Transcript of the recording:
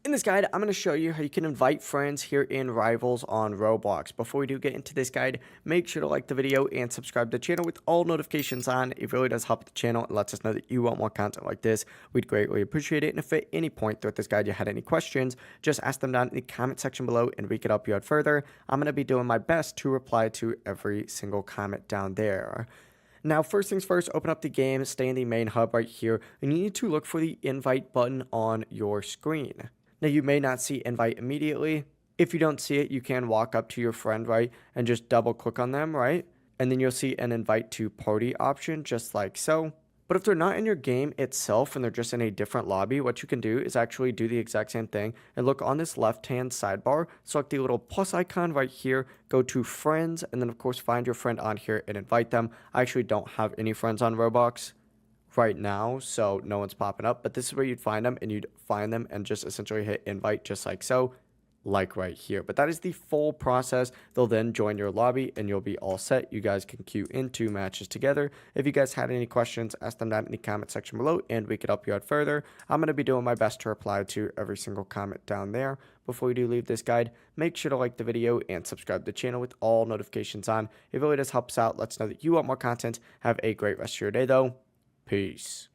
In this guide, I'm going to show you how you can invite friends here in Rivals on Roblox. Before we do get into this guide, make sure to like the video and subscribe to the channel with all notifications on. It really does help the channel and lets us know that you want more content like this. We'd greatly appreciate it. And if at any point throughout this guide you had any questions, just ask them down in the comment section below and we could help you out further. I'm going to be doing my best to reply to every single comment down there. Now, first things first, open up the game, stay in the main hub right here, and you need to look for the invite button on your screen. Now, you may not see invite immediately. If you don't see it, you can walk up to your friend, right, and just double click on them, right? And then you'll see an invite to party option, just like so. But if they're not in your game itself and they're just in a different lobby, what you can do is actually do the exact same thing and look on this left-hand sidebar, select the little plus icon right here, go to friends, and then of course find your friend on here and invite them. I actually don't have any friends on Roblox right now, so no one's popping up, but this is where you'd find them, and you'd find them and just essentially hit invite just like so, like right here. But that is the full process. They'll then join your lobby and you'll be all set. You guys can queue into matches together. If you guys had any questions, ask them down in the comment section below and we could help you out further. I'm going to be doing my best to reply to every single comment down there. Before we do leave this guide, make sure to like the video and subscribe to the channel with all notifications on. It really does help us out. Let's know that you want more content. Have a great rest of your day though. Peace.